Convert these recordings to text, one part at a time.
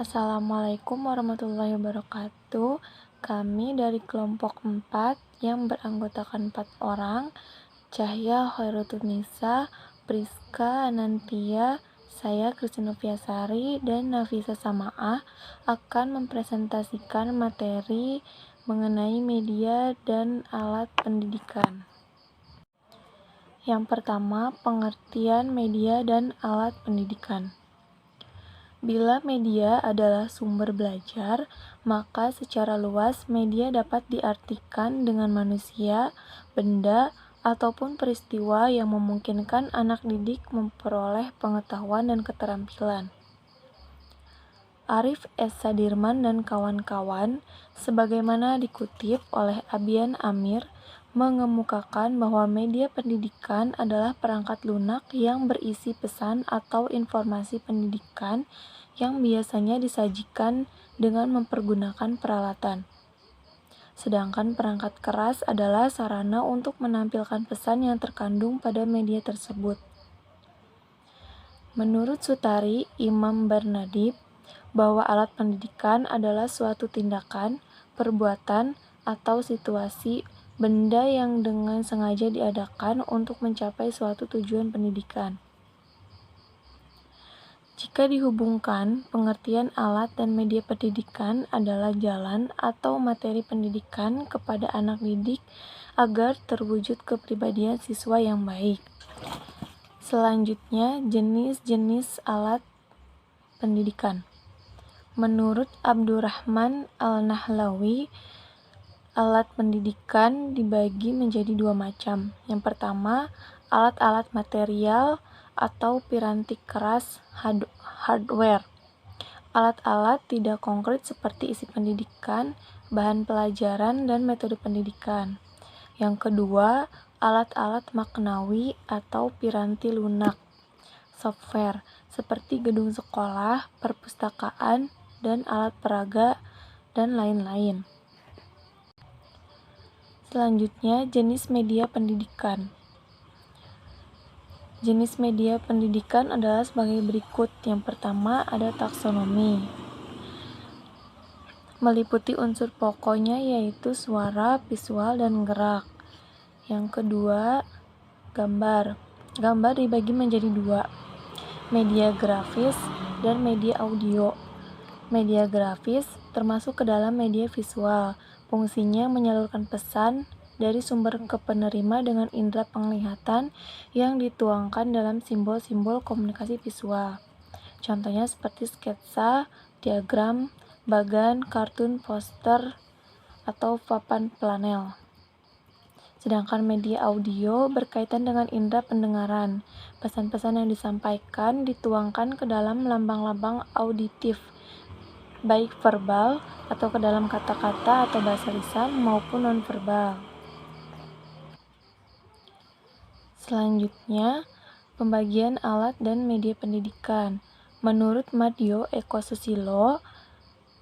Assalamualaikum warahmatullahi wabarakatuh. Kami dari kelompok 4 yang beranggotakan 4 orang, Cahya Khairutunisa, Priska Anantia, saya Christine Noviasari, dan Nafisa Samaah akan mempresentasikan materi mengenai media dan alat pendidikan. Yang pertama, pengertian media dan alat pendidikan. Bila media adalah sumber belajar, maka secara luas media dapat diartikan dengan manusia, benda, ataupun peristiwa yang memungkinkan anak didik memperoleh pengetahuan dan keterampilan. Arif S. Sadirman dan kawan-kawan, sebagaimana dikutip oleh Abian Amir, mengemukakan bahwa media pendidikan adalah perangkat lunak yang berisi pesan atau informasi pendidikan yang biasanya disajikan dengan mempergunakan peralatan. Sedangkan perangkat keras adalah sarana untuk menampilkan pesan yang terkandung pada media tersebut. Menurut Sutari Imam Barnadib, bahwa alat pendidikan adalah suatu tindakan, perbuatan, atau situasi benda yang dengan sengaja diadakan untuk mencapai suatu tujuan pendidikan. Jika dihubungkan, pengertian alat dan media pendidikan adalah jalan atau materi pendidikan kepada anak didik agar terwujud kepribadian siswa yang baik. Selanjutnya, jenis-jenis alat pendidikan. Menurut Abdurrahman Al-Nahlawi, alat pendidikan dibagi menjadi dua macam. Yang pertama, alat-alat material atau piranti keras hardware. Alat-alat tidak konkret seperti isi pendidikan, bahan pelajaran, dan metode pendidikan. Yang kedua, alat-alat maknawi atau piranti lunak, software, seperti gedung sekolah, perpustakaan, dan alat peraga, dan lain-lain. Selanjutnya, jenis media pendidikan. Jenis media pendidikan adalah sebagai berikut. Yang pertama, ada taksonomi. Meliputi unsur pokoknya yaitu suara, visual, dan gerak. Yang kedua, gambar. Gambar dibagi menjadi dua, media grafis dan media audio. Media grafis termasuk ke dalam media visual. Fungsinya menyalurkan pesan dari sumber ke penerima dengan indera penglihatan yang dituangkan dalam simbol-simbol komunikasi visual. Contohnya seperti sketsa, diagram, bagan, kartun, poster, atau papan planel. Sedangkan media audio berkaitan dengan indera pendengaran. Pesan-pesan yang disampaikan dituangkan ke dalam lambang-lambang auditif, baik verbal atau ke dalam kata-kata atau bahasa lisan maupun nonverbal. Selanjutnya, pembagian alat dan media pendidikan. Menurut Madyo Eko Susilo,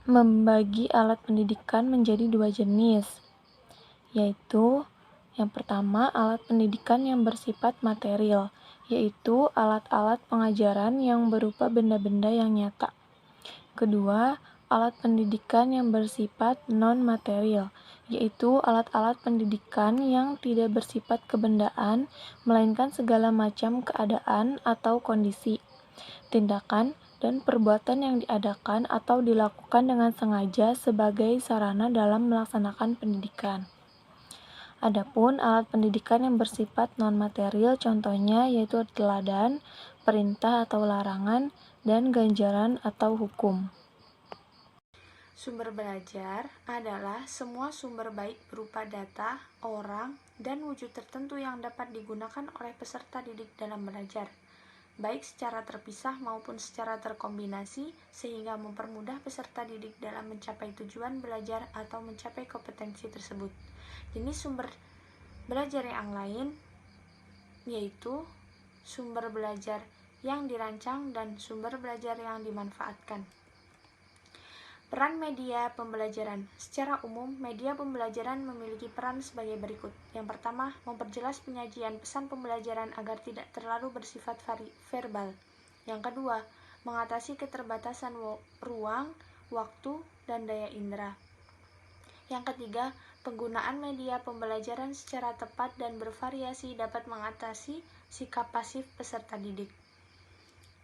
membagi alat pendidikan menjadi dua jenis, yaitu yang pertama, alat pendidikan yang bersifat material, yaitu alat-alat pengajaran yang berupa benda-benda yang nyata. Kedua, alat pendidikan yang bersifat non-material, yaitu alat-alat pendidikan yang tidak bersifat kebendaan, melainkan segala macam keadaan atau kondisi, tindakan, dan perbuatan yang diadakan atau dilakukan dengan sengaja sebagai sarana dalam melaksanakan pendidikan. Adapun alat pendidikan yang bersifat non-material contohnya yaitu teladan, perintah atau larangan, dan ganjaran atau hukum. Sumber belajar adalah semua sumber baik berupa data, orang, dan wujud tertentu yang dapat digunakan oleh peserta didik dalam belajar, baik secara terpisah maupun secara terkombinasi sehingga mempermudah peserta didik dalam mencapai tujuan belajar atau mencapai kompetensi tersebut. Jenis sumber belajar yang lain yaitu sumber belajar yang dirancang dan sumber belajar yang dimanfaatkan. Peran media pembelajaran. Secara umum, media pembelajaran memiliki peran sebagai berikut. Yang pertama, memperjelas penyajian pesan pembelajaran agar tidak terlalu bersifat verbal. Yang kedua, mengatasi keterbatasan ruang, waktu, dan daya indera. Yang ketiga, penggunaan media pembelajaran secara tepat dan bervariasi dapat mengatasi sikap pasif peserta didik.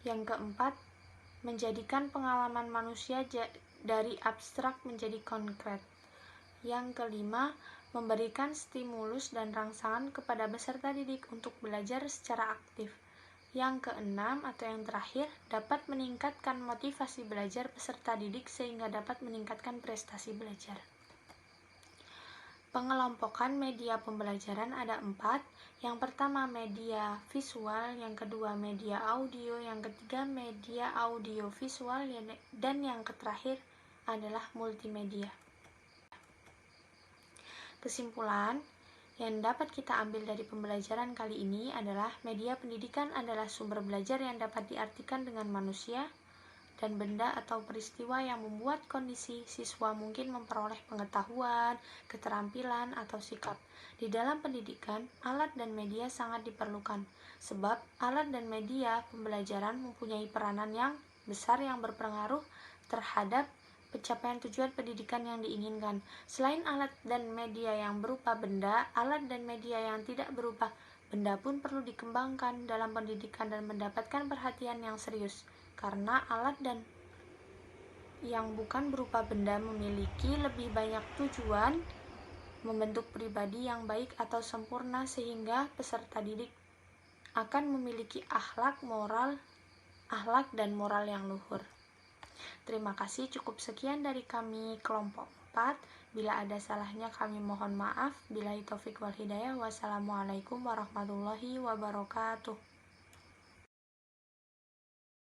Yang keempat, menjadikan pengalaman manusia dari abstrak menjadi konkret. Yang kelima, memberikan stimulus dan rangsangan kepada peserta didik untuk belajar secara aktif. Yang keenam atau yang terakhir, dapat meningkatkan motivasi belajar peserta didik sehingga dapat meningkatkan prestasi belajar. Pengelompokan media pembelajaran ada 4. Yang pertama media visual, yang kedua media audio, yang ketiga media audio visual, dan yang terakhir adalah multimedia. Kesimpulan yang dapat kita ambil dari pembelajaran kali ini adalah media pendidikan adalah sumber belajar yang dapat diartikan dengan manusia dan benda atau peristiwa yang membuat kondisi siswa mungkin memperoleh pengetahuan, keterampilan, atau sikap. Di dalam pendidikan, alat dan media sangat diperlukan, sebab alat dan media pembelajaran mempunyai peranan yang besar yang berpengaruh terhadap pencapaian tujuan pendidikan yang diinginkan. Selain alat dan media yang berupa benda, alat dan media yang tidak berupa benda pun perlu dikembangkan dalam pendidikan dan mendapatkan perhatian yang serius, karena alat dan yang bukan berupa benda memiliki lebih banyak tujuan membentuk pribadi yang baik atau sempurna, sehingga peserta didik akan memiliki akhlak dan moral yang luhur. Terima kasih, cukup sekian dari kami kelompok 4. Bila ada salahnya kami mohon maaf. Billahi taufik wal hidayah. Wassalamualaikum warahmatullahi wabarakatuh.